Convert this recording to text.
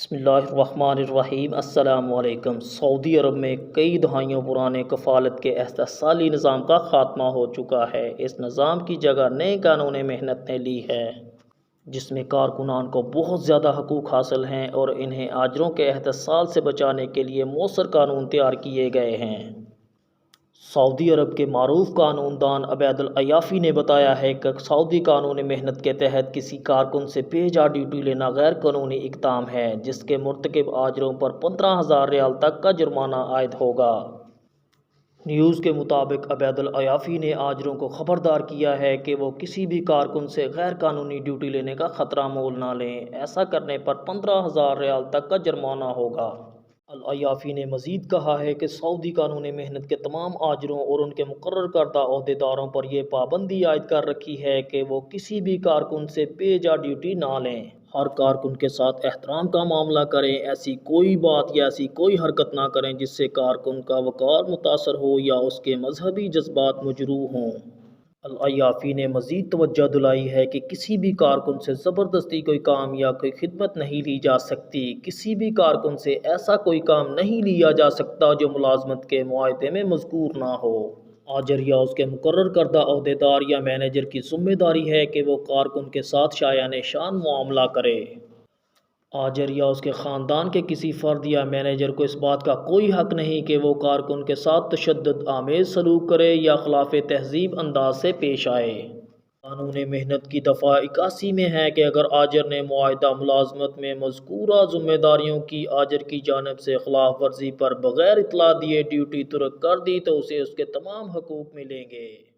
بسم اللہ الرحمن الرحیم۔ السلام علیکم۔ سعودی عرب میں کئی دہائیوں پرانے کفالت کے احتسالی نظام کا خاتمہ ہو چکا ہے۔ اس نظام کی جگہ نئے قانون محنت نے لی ہے، جس میں کارکنان کو بہت زیادہ حقوق حاصل ہیں اور انہیں آجروں کے احتسال سے بچانے کے لیے مؤثر قانون تیار کیے گئے ہیں۔ سعودی عرب کے معروف قانون دان عبید العیافی نے بتایا ہے کہ سعودی قانون محنت کے تحت کسی کارکن سے بے جا ڈیوٹی لینا غیر قانونی اقدام ہے، جس کے مرتکب آجروں پر 15,000 ریال تک کا جرمانہ عائد ہوگا۔ نیوز کے مطابق عبید العیافی نے آجروں کو خبردار کیا ہے کہ وہ کسی بھی کارکن سے غیر قانونی ڈیوٹی لینے کا خطرہ مول نہ لیں۔ ایسا کرنے پر 15,000 ریال تک کا جرمانہ ہوگا۔ العیافی نے مزید کہا ہے کہ سعودی قانون محنت کے تمام آجروں اور ان کے مقرر کردہ عہدیداروں پر یہ پابندی عائد کر رکھی ہے کہ وہ کسی بھی کارکن سے بے جا ڈیوٹی نہ لیں۔ ہر کارکن کے ساتھ احترام کا معاملہ کریں، ایسی کوئی بات یا ایسی کوئی حرکت نہ کریں جس سے کارکن کا وقار متاثر ہو یا اس کے مذہبی جذبات مجروح ہوں۔ العیافی نے مزید توجہ دلائی ہے کہ کسی بھی کارکن سے زبردستی کوئی کام یا کوئی خدمت نہیں لی جا سکتی۔ کسی بھی کارکن سے ایسا کوئی کام نہیں لیا جا سکتا جو ملازمت کے معاہدے میں مذکور نہ ہو۔ آجر یا اس کے مقرر کردہ عہدیدار یا مینیجر کی ذمہ داری ہے کہ وہ کارکن کے ساتھ شایان شان معاملہ کرے۔ آجر یا اس کے خاندان کے کسی فرد یا مینیجر کو اس بات کا کوئی حق نہیں کہ وہ کارکن کے ساتھ تشدد آمیز سلوک کرے یا خلاف تہذیب انداز سے پیش آئے۔ قانون محنت کی دفعہ 81 میں ہے کہ اگر آجر نے معاہدہ ملازمت میں مذکورہ ذمہ داریوں کی آجر کی جانب سے خلاف ورزی پر بغیر اطلاع دیے ڈیوٹی ترک کر دی تو اسے اس کے تمام حقوق ملیں گے۔